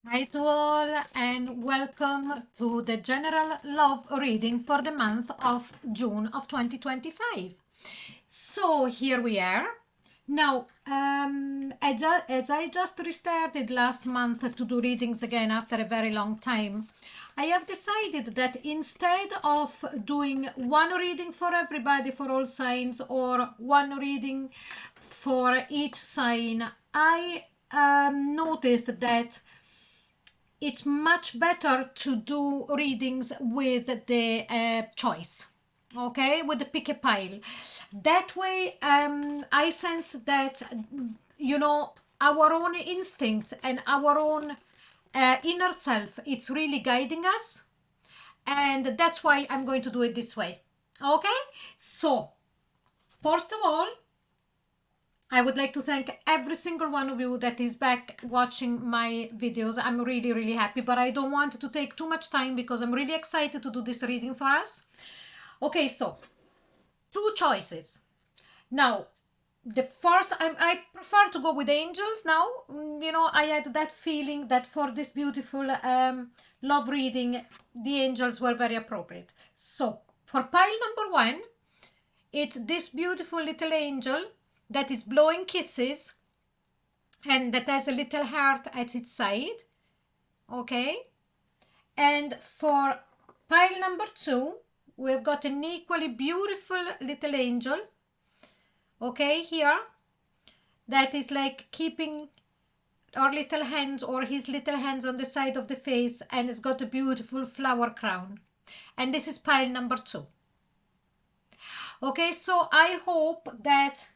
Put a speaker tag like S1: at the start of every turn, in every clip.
S1: Hi to all, and welcome to the general love reading for the month of June of 2025. So here we are. Now, as I just restarted last month to do readings again after a very long time, I have decided that instead of doing one reading for everybody for all signs or one reading for each sign, I noticed that it's much better to do readings with the choice, okay, with the pick a pile. That way I sense that our own instinct and our own inner self, it's really guiding us, and that's why I'm going to do it this way. Okay, so first of all, I would like to thank every single one of you that is back watching my videos. I'm really, really happy, but I don't want to take too much time because I'm really excited to do this reading for us. Okay, so two choices. Now, the first, I prefer to go with angels now. I had that feeling that for this beautiful love reading, the angels were very appropriate. So, for pile number one, it's this beautiful little angel that is blowing kisses and that has a little heart at its side. Okay, and for pile number two, we've got an equally beautiful little angel. Okay, here, that is like keeping our little hands or his little hands on the side of the face, and it's got a beautiful flower crown. And this is pile number two. Okay, so I hope that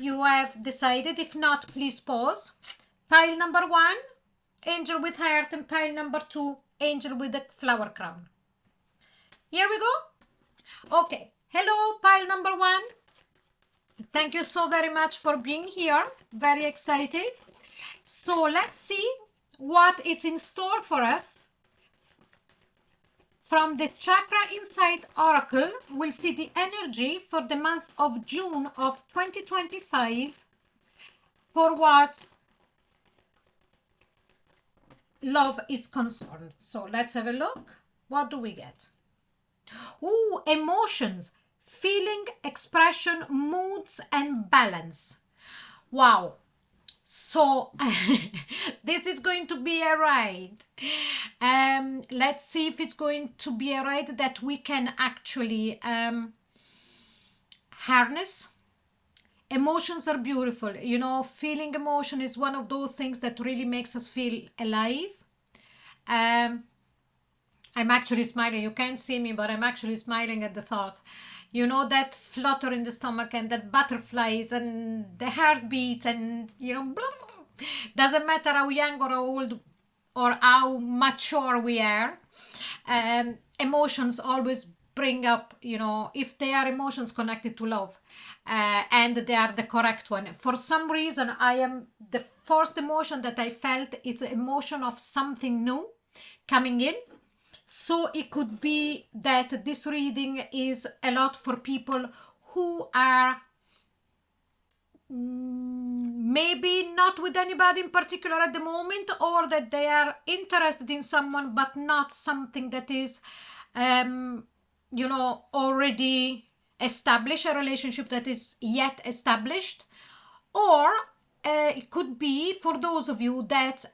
S1: you have decided. If not, please pause. Pile number one, angel with heart, and pile number two, angel with the flower crown. Here we go. Okay, hello, pile number one. Thank you so very much for being here. Very excited. So let's see what it's in store for us. From the Chakra Insight Oracle, we'll see the energy for the month of June of 2025 for what love is concerned. So let's have a look. What do we get? Ooh, emotions, feeling, expression, moods, and balance. Wow. So this is going to be a ride. Let's see if it's going to be a ride that we can actually harness. Emotions are beautiful. Feeling emotion is one of those things that really makes us feel alive. Um, I'm actually smiling. You can't see me, but I'm actually smiling at the thought. That flutter in the stomach and that butterflies and the heartbeat and, blah, blah, blah. Doesn't matter how young or how old or how mature we are. Emotions always bring up, if they are emotions connected to love, and they are the correct one. For some reason, the first emotion that I felt, it's an emotion of something new coming in. So it could be that this reading is a lot for people who are maybe not with anybody in particular at the moment, or that they are interested in someone but not something that is already established, a relationship that is yet established. Or it could be for those of you that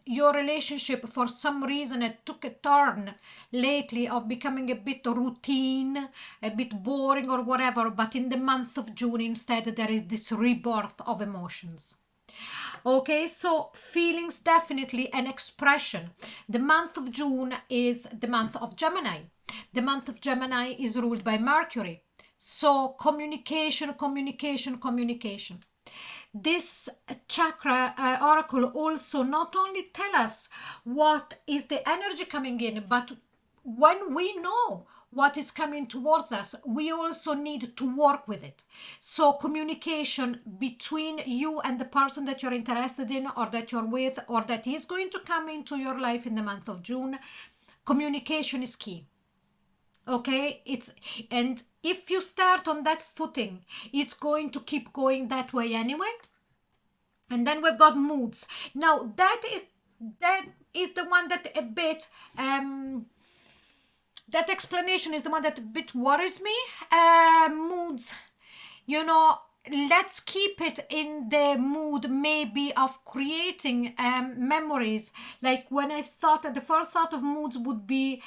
S1: your relationship for some reason it took a turn lately of becoming a bit routine, a bit boring or whatever, but in the month of June instead there is this rebirth of emotions. Okay, so feelings, definitely an expression. The month of June is the month of Gemini. The month of Gemini is ruled by Mercury. So communication, communication, communication. This chakra oracle also not only tell us what is the energy coming in, but when we know what is coming towards us, we also need to work with it. So communication between you and the person that you're interested in or that you're with or that is going to come into your life in the month of June, communication is key. Okay, and if you start on that footing, it's going to keep going that way anyway. And then we've got moods. Now that is that is the one that a bit that explanation is the one that a bit worries me. Moods, you know, let's keep it in the mood maybe of creating memories. Like when I thought that the first thought of moods would be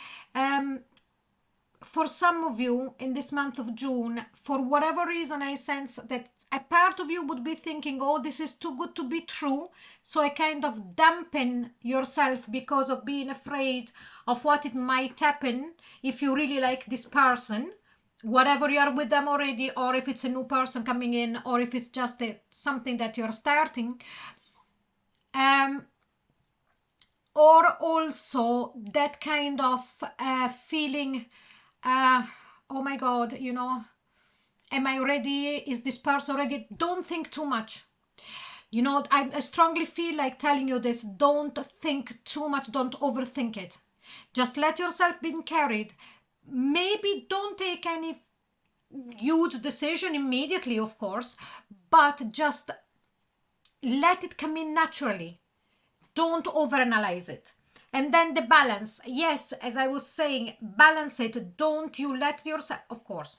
S1: for some of you in this month of June, for whatever reason, I sense that a part of you would be thinking, oh, this is too good to be true. So I kind of dampen yourself because of being afraid of what it might happen if you really like this person, whatever you are with them already, or if it's a new person coming in, or if it's just something that you're starting. Or also that kind of feeling, oh my God, you know, am I ready? Is this person ready? Don't think too much. You know, I strongly feel like telling you this. Don't think too much. Don't overthink it. Just let yourself be carried. Maybe don't take any huge decision immediately, of course, but just let it come in naturally. Don't overanalyze it. And then the balance. Yes, as I was saying, balance it. Don't you let yourself, of course,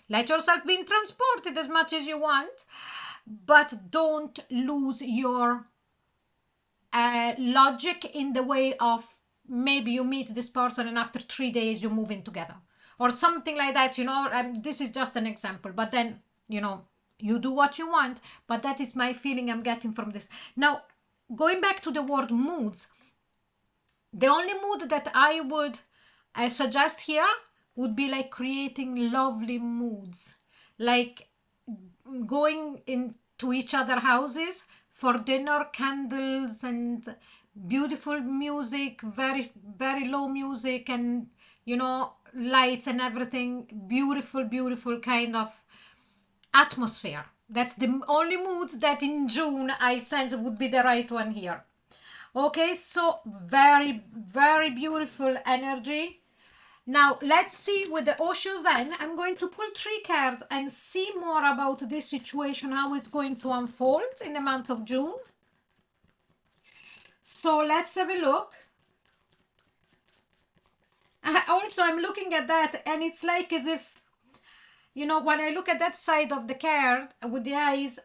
S1: let yourself be transported as much as you want, but don't lose your logic in the way of maybe you meet this person and after 3 days you move in together or something like that, you know. This is just an example, but then, you know, you do what you want, but that is my feeling I'm getting from this. Now, going back to the word moods, the only mood that I would suggest here would be like creating lovely moods, like going into each other houses for dinner, candles and beautiful music, very very low music, and you know, lights and everything, beautiful kind of atmosphere. That's the only mood that in June I sense would be the right one here. Okay, so very beautiful energy. Now let's see with the Osho Zen. I'm going to pull 3 cards and see more about this situation, how it's going to unfold in the month of June. So let's have a look. Also, I'm looking at that and it's like as if, you know, when I look at that side of the card with the eyes,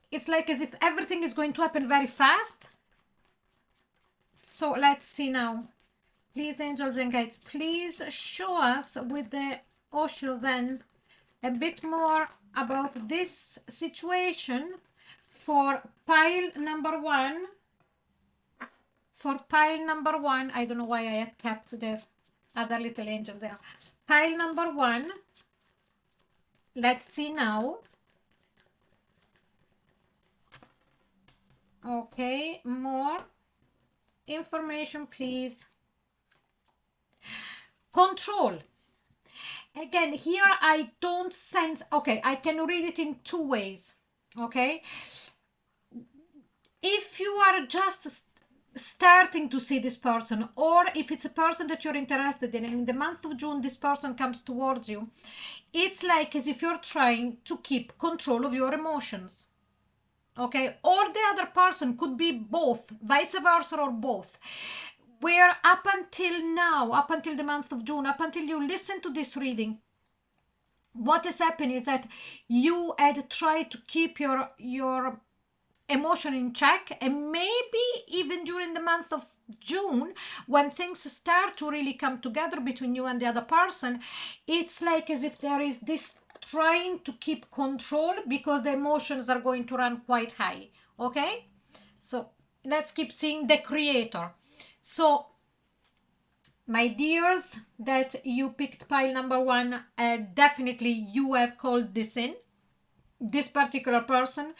S1: it's like as if everything is going to happen very fast. So let's see now. Please, angels and guides, please show us with the Osho Zen a bit more about this situation for pile number one. For pile number one, I don't know why I have kept the other little angel there. Pile number one. Let's see now. Okay, more information, please. Control. Again, here I don't sense, okay, I can read it in 2 ways, okay? If you are just starting to see this person, or if it's a person that you're interested in the month of June, this person comes towards you, it's like as if you're trying to keep control of your emotions. Okay, or the other person could be both, vice versa, or both. Where up until now, up until the month of June, up until you listen to this reading, what has happened is that you had tried to keep your emotion in check, and maybe even during the month of June, when things start to really come together between you and the other person, it's like as if there is this trying to keep control because the emotions are going to run quite high. Okay, so let's keep seeing the creator. So my dears that you picked pile number one, definitely you have called this in, this particular person.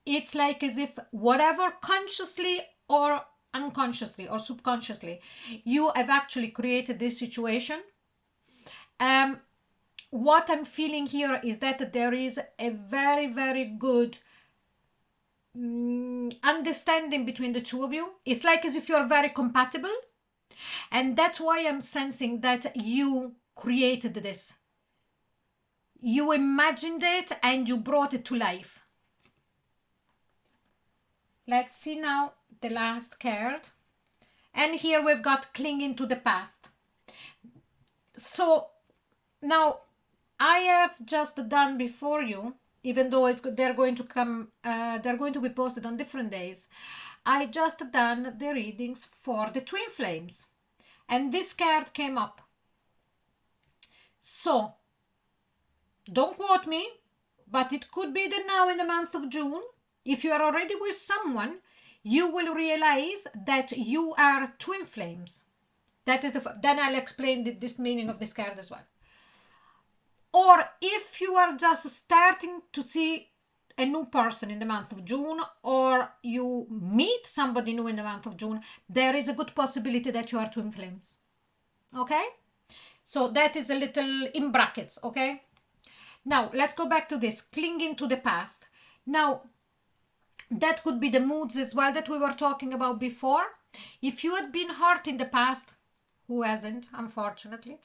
S1: It's like as if whatever consciously or unconsciously or subconsciously you have actually created this situation. What I'm feeling here is that there is a very good understanding between the two of you. It's like as if you're very compatible, and that's why I'm sensing that you created this. You imagined it and you brought it to life. Let's see now the last card. And here we've got clinging to the past. So now I have just done before you, even though they're going to come, they're going to be posted on different days. I just done the readings for the twin flames, and this card came up. So don't quote me, but it could be that now in the month of June, if you are already with someone, you will realize that you are twin flames. That is then I'll explain this meaning of this card as well. Or if you are just starting to see a new person in the month of June, or you meet somebody new in the month of June, there is a good possibility that you are twin flames. Okay? So that is a little in brackets, okay? Now, let's go back to this, clinging to the past. Now, that could be the moods as well that we were talking about before. If you had been hurt in the past, who hasn't, unfortunately,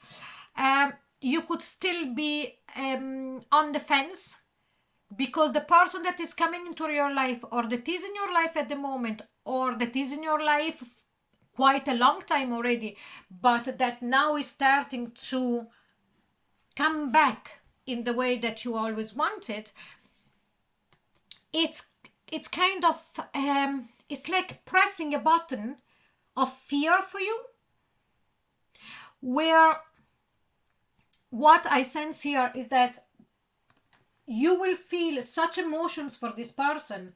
S1: you could still be on the fence, because the person that is coming into your life, or that is in your life at the moment, or that is in your life quite a long time already, but that now is starting to come back in the way that you always wanted, it's kind of it's like pressing a button of fear for you, where what I sense here is that you will feel such emotions for this person,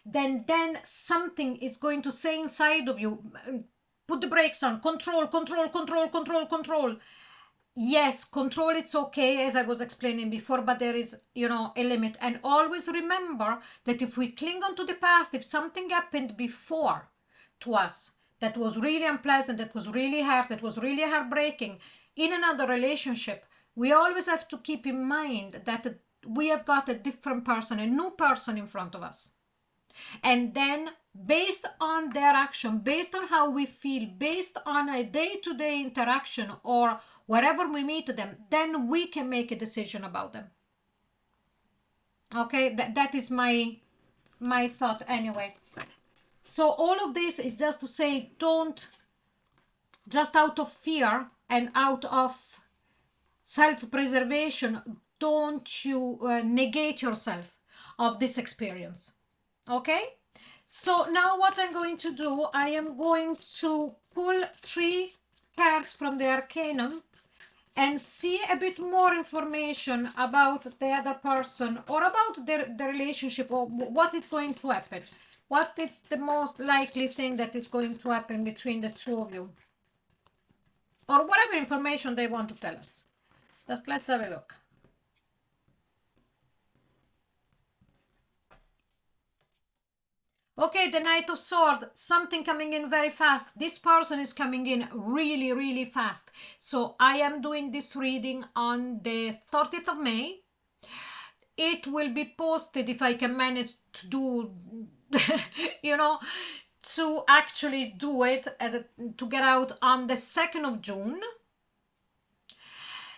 S1: then something is going to say inside of you, put the brakes on, control, control, control, control, control. Yes, control, it's okay, as I was explaining before, but there is, a limit. And always remember that if we cling on to the past, if something happened before to us that was really unpleasant, that was really hard, that was really heartbreaking in another relationship, we always have to keep in mind that we have got a different person, a new person in front of us. And then based on their action, based on how we feel, based on a day-to-day interaction, or wherever we meet them, then we can make a decision about them. Okay, that is my thought anyway. So all of this is just to say, don't, just out of fear and out of self-preservation, don't you negate yourself of this experience. Okay, so now what I'm going to do, I am going to pull 3 cards from the Arcanum and see a bit more information about the other person, or about the relationship, or what is going to happen. What is the most likely thing that is going to happen between the two of you? Or whatever information they want to tell us. Just let's have a look. Okay, the Knight of Swords, something coming in very fast. This person is coming in really, really fast. So I am doing this reading on the 30th of May. It will be posted, if I can manage to do, to actually do it, to get out on the 2nd of June.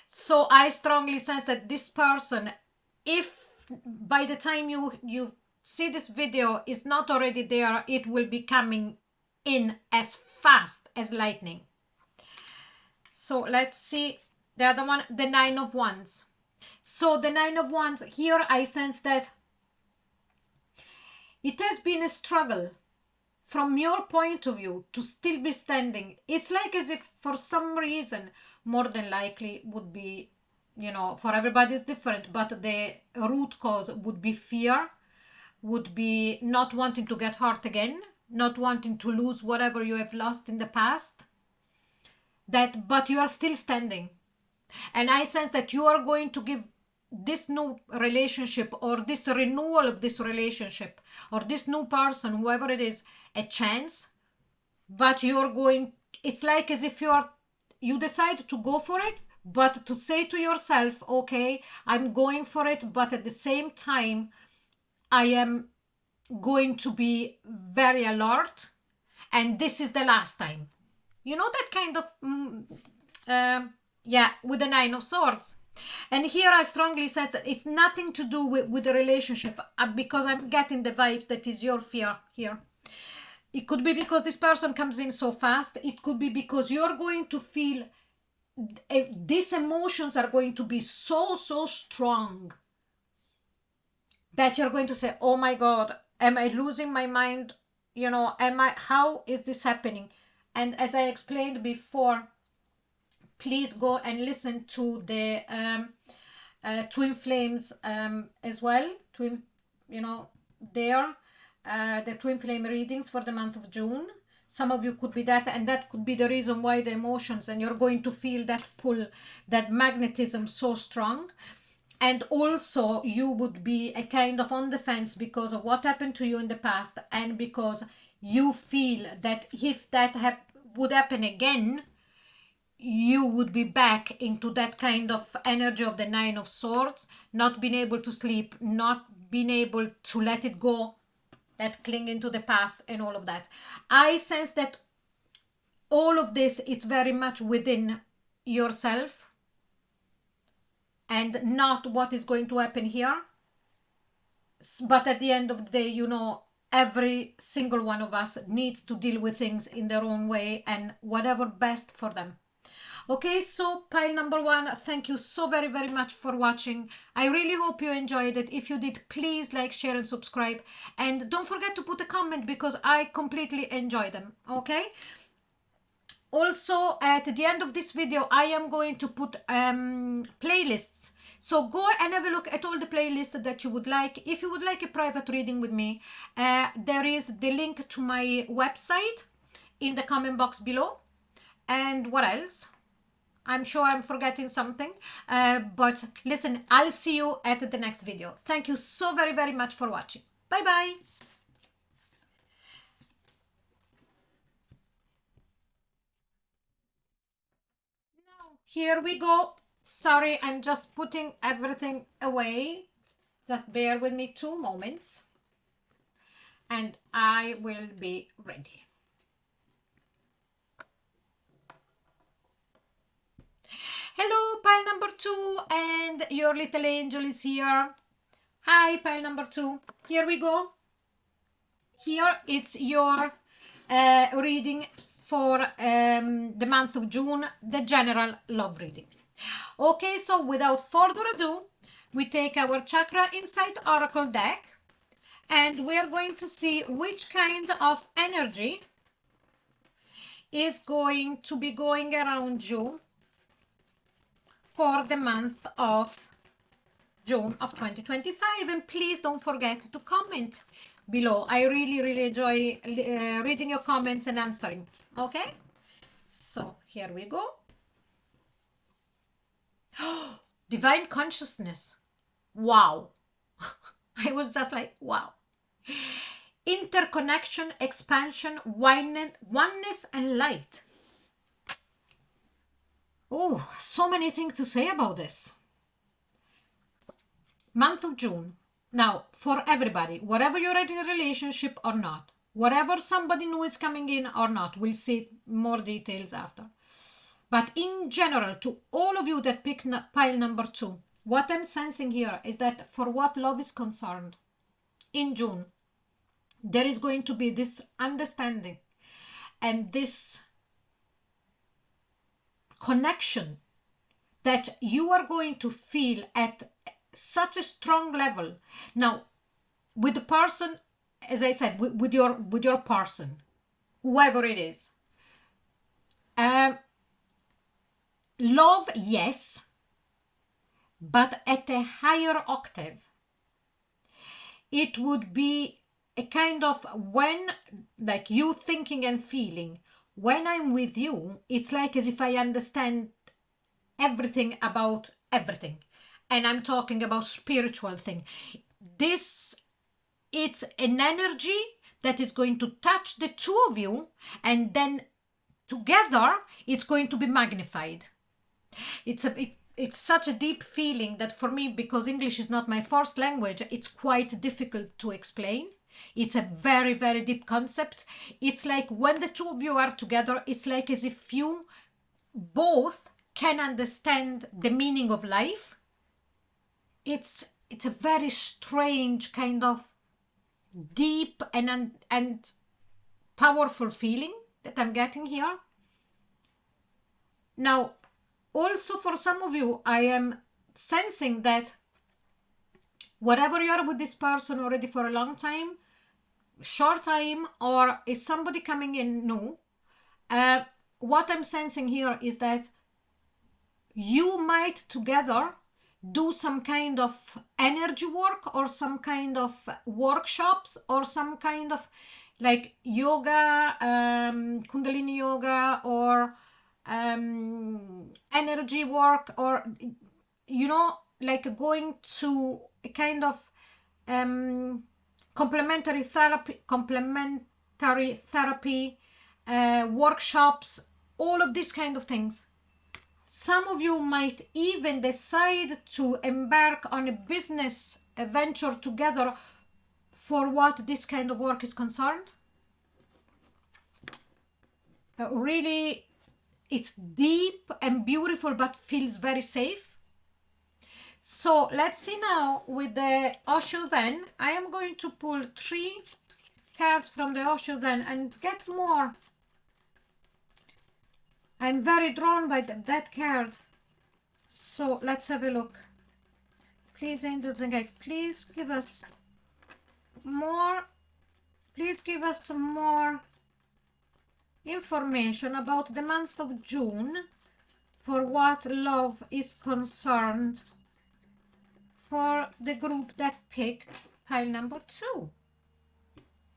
S1: So I strongly sense that this person, if by the time you see this video is not already there, it will be coming in as fast as lightning. So let's see the other one, the 9 of Wands. So the 9 of Wands, here I sense that it has been a struggle from your point of view to still be standing. It's like as if for some reason, more than likely would be, for everybody is different, but the root cause would be fear, would be not wanting to get hurt again, not wanting to lose whatever you have lost in the past, but you are still standing. And I sense that you are going to give this new relationship, or this renewal of this relationship, or this new person, whoever it is, a chance. But you're going, it's like as if you decide to go for it, but to say to yourself, okay, I'm going for it, but at the same time I am going to be very alert, and this is the last time. You know, that kind of Yeah, with the Nine of Swords. And here I strongly said that it's nothing to do with the relationship, because I'm getting the vibes that is your fear here. It could be because this person comes in so fast. It could be because you're going to feel these emotions are going to be so strong that you're going to say, oh my God, am I losing my mind? You know, how is this happening? And as I explained before, please go and listen to the twin flames as well. Twin, you know, there, the twin flame readings for the month of June. Some of you could be that, and that could be the reason why the emotions, and you're going to feel that pull, that magnetism so strong. And also you would be a kind of on the fence because of what happened to you in the past, and because you feel that if that would happen again, you would be back into that kind of energy of the Nine of Swords, not being able to sleep, not being able to let it go, that clinging to the past and all of that. I sense that all of this, it's very much within yourself and not what is going to happen here. But at the end of the day, you know, every single one of us needs to deal with things in their own way and whatever best for them. Okay, so pile number one, thank you so very much for watching. I really hope you enjoyed it. If you did, please like, share and subscribe, and don't forget to put a comment because I completely enjoy them. Okay, also at the end of this video I am going to put playlists, so go and have a look at all the playlists that you would like. If you would like a private reading with me, there is the link to my website in the comment box below. And what else? I'm sure I'm forgetting something, but listen, I'll see you at the next video. Thank you so very much for watching. Bye bye. Now, here we go. Sorry, I'm just putting everything away. Just bear with me 2 moments and I will be ready. Hello, pile number 2, and your little angel is here. Hi, pile number 2. Here we go. Here it's your reading for the month of June, the general love reading. Okay, so without further ado, we take our Chakra Insight Oracle deck and we are going to see which kind of energy is going to be going around you for the month of June of 2025. And please don't forget to comment below. I really enjoy reading your comments and answering. Okay, so here we go. Divine consciousness. Wow. I was just like, wow. Interconnection, expansion, oneness and light. Oh, so many things to say about this. Month of June. Now, for everybody, whatever you're in a relationship or not, whatever somebody new is coming in or not, we'll see more details after. But in general, to all of you that pick pile number 2, what I'm sensing here is that for what love is concerned, in June, there is going to be this understanding and this connection that you are going to feel at such a strong level. Now, with the person, as I said, with your person, whoever it is, love, yes, but at a higher octave. It would be a kind of, when, like, you thinking and feeling, when I'm with you, it's like as if I understand everything about everything. And I'm talking about spiritual thing. It's an energy that is going to touch the two of you, and then together it's going to be magnified. It's such a deep feeling that for me, because English is not my first language, it's quite difficult to explain. It's a very deep concept. It's like when the two of you are together, it's like as if you both can understand the meaning of life. It's a very strange kind of deep and powerful feeling that I'm getting here. Now, also for some of you, I am sensing that whatever you are with this person already for a long time, short time, or is somebody coming in new, what I'm sensing here is that you might together do some kind of energy work or some kind of workshops or some kind of like yoga, kundalini yoga, or energy work, or like going to a kind of complementary therapy, workshops, all of these kind of things. Some of you might even decide to embark on a business venture together for what this kind of work is concerned. Really, it's deep and beautiful, but feels very safe. So let's see now with the Osho Zen. I am going to pull 3 cards from the Osho Zen and get more. I'm very drawn by that card. So let's have a look. Please, angels and guides, please give us more. Please give us some more information about the month of June for what love is concerned for the group that picked pile number 2.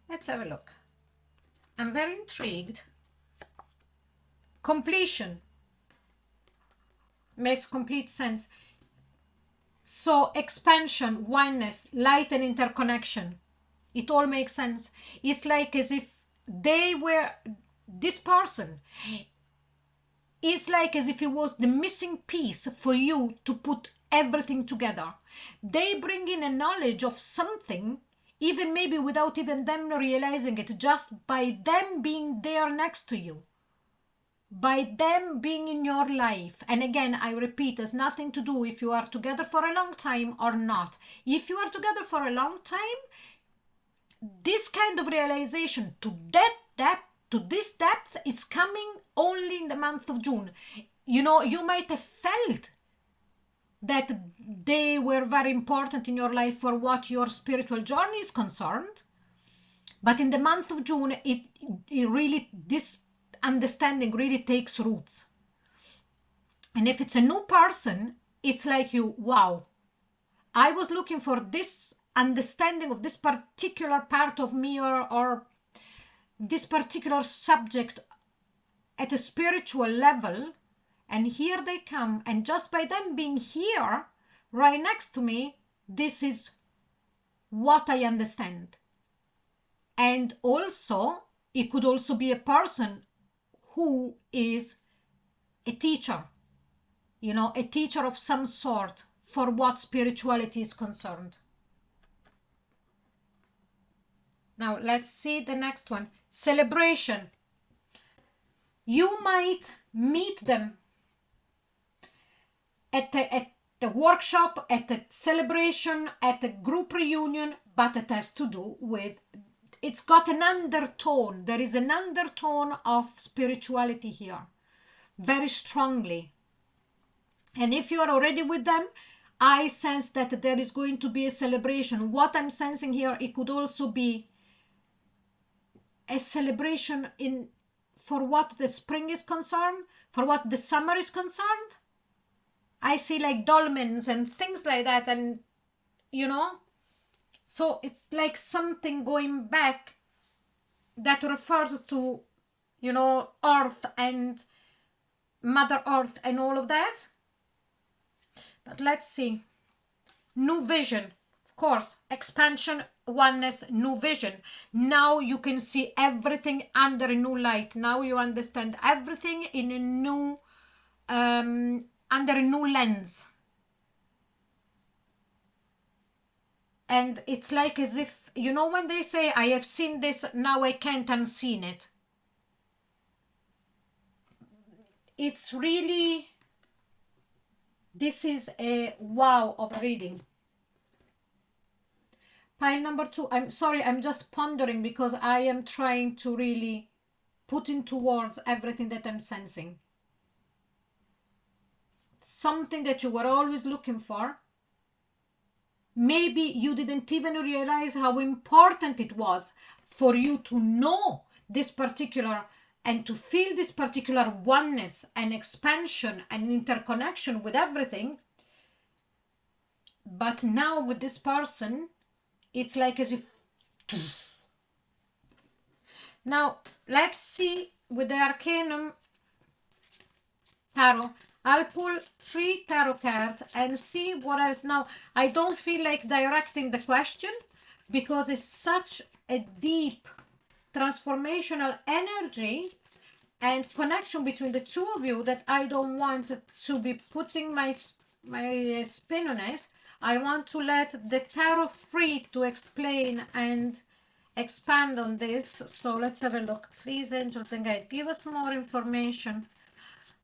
S1: Let's have a look. I'm very intrigued. Completion makes complete sense. So expansion, oneness, light and interconnection, it all makes sense. It's like as if they were, this person is like as if it was the missing piece for you to put everything together. They bring in a knowledge of something, even maybe without even them realizing it, just by them being there next to you, by them being in your life. And again, I repeat, has nothing to do if you are together for a long time or not. If you are together for a long time, this kind of realization to that depth, to this depth, it's coming only in the month of June. You know, you might have felt that they were very important in your life for what your spiritual journey is concerned, but in the month of June, it really, this understanding really takes roots. And if it's a new person, it's like you, wow, I was looking for this understanding of this particular part of me, or this particular subject at a spiritual level, and here they come, and just by them being here right next to me, this is what I understand. And also, it could also be a person who is a teacher, you know, a teacher of some sort for what spirituality is concerned. Now let's see the next one. Celebration. You might meet them at the workshop, at the celebration, at the group reunion, but it has to do with, it's got an undertone. There is an undertone of spirituality here, very strongly. And if you are already with them, I sense that there is going to be a celebration. What I'm sensing here, it could also be a celebration for what the spring is concerned, for what the summer is concerned. I see like dolmens and things like that, and you know, so it's like something going back that refers to, you know, Earth and Mother Earth and all of that. But let's see. New vision, of course, expansion, oneness, new vision. Now you can see everything under a new light. Now you understand everything in a new, under a new lens. And it's like as if, you know, when they say, I have seen this, now I can't unseen it. It's really This is a wow of a reading. Pile number 2. I'm sorry, I'm just pondering because I am trying to really put into words everything that I'm sensing. Something that you were always looking for. Maybe you didn't even realize how important it was for you to know this particular and to feel this particular oneness and expansion and interconnection with everything. But now with this person, it's like as if... Now, let's see with the Arcanum Tarot. I'll pull 3 tarot cards and see what else. Now, I don't feel like directing the question because it's such a deep transformational energy and connection between the two of you that I don't want to be putting my spin on it. I want to let the tarot free to explain and expand on this. So let's have a look. Please, angel and guide, give us more information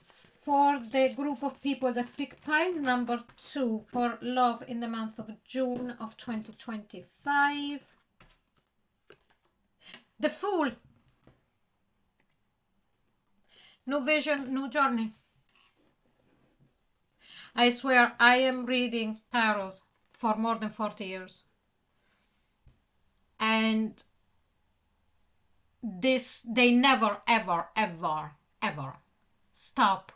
S1: for the group of people that pick pile number 2 for love in the month of June of 2025. The Fool. New vision, new journey. I swear I am reading tarots for more than 40 years. And they never, ever, ever, ever stop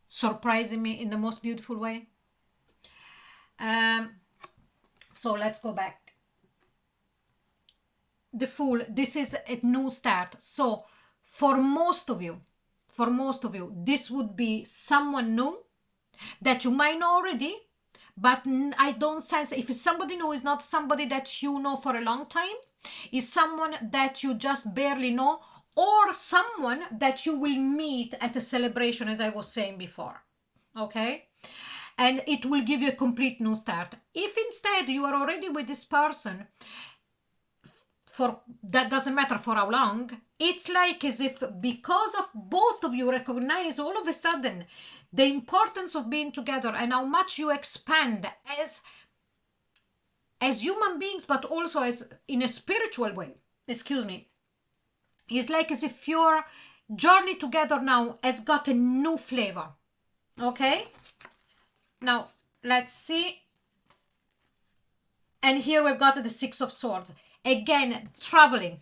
S1: surprising me in the most beautiful way. So let's go back. The Fool, this is a new start. So for most of you, this would be someone new that you might know already, but I don't sense, if it's somebody new, it's not somebody that you know for a long time, it's someone that you just barely know, or someone that you will meet at a celebration, as I was saying before. Okay? And it will give you a complete new start. If instead you are already with this person, for that doesn't matter for how long, it's like as if because of both of you recognize all of a sudden the importance of being together and how much you expand as human beings, but also as in a spiritual way. Excuse me. It's like as if your journey together now has got a new flavor. Okay? Now, let's see. And here we've got the 6 of Swords. Again, traveling.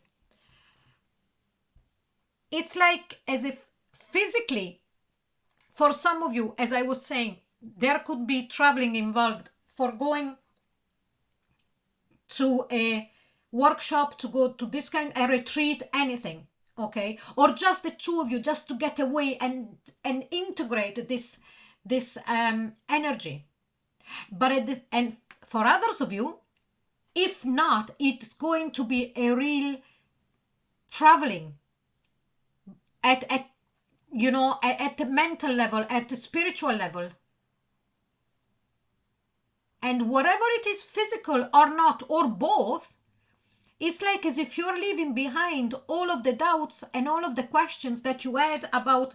S1: It's like as if physically, for some of you, as I was saying, there could be traveling involved for going to a workshop, to go to this kind of retreat, anything. Okay? Or just the two of you, just to get away and integrate this energy. But and for others of you, if not, it's going to be a real traveling at the mental level, at the spiritual level. And whatever it is, physical or not, or both, it's like as if you're leaving behind all of the doubts and all of the questions that you had about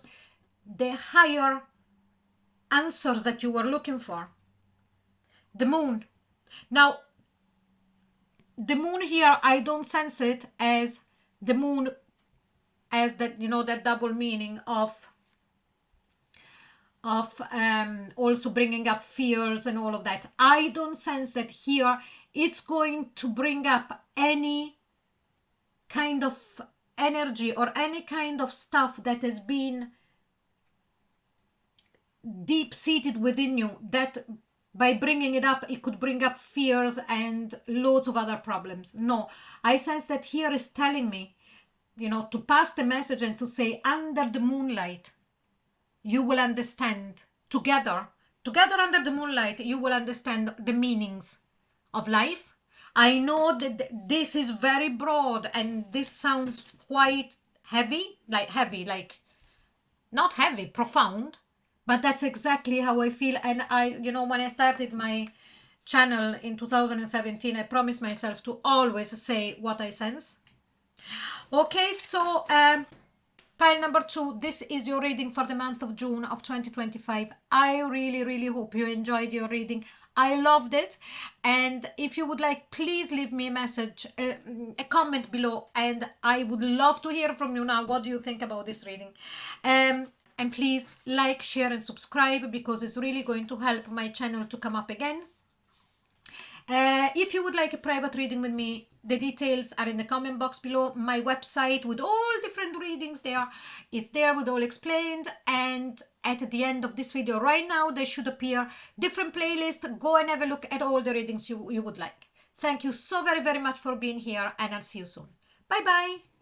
S1: the higher answers that you were looking for. The Moon. Now, the Moon here, I don't sense it as the Moon as that, that double meaning of also bringing up fears and all of that. I don't sense that here it's going to bring up any kind of energy or any kind of stuff that has been deep-seated within you, that by bringing it up, it could bring up fears and loads of other problems. No, I sense that here is telling me, to pass the message and to say, under the moonlight, you will understand together under the moonlight, you will understand the meanings of life. I know that this is very broad and this sounds quite heavy, like not heavy, profound, but that's exactly how I feel. And when I started my channel in 2017, I promised myself to always say what I sense. Okay, so pile Pile number 2, this is your reading for the month of June of 2025. I really hope you enjoyed your reading. I loved it, and if you would like, please leave me a message, a comment below, and I would love to hear from you now. What do you think about this reading? And please like, share and subscribe, because it's really going to help my channel to come up again. If you would like a private reading with me, the details are in the comment box below. My website with all different readings there is there with all explained, and at the end of this video right now there should appear different playlists. Go and have a look at all the readings you would like. Thank you so very much for being here, and I'll see you soon. Bye bye.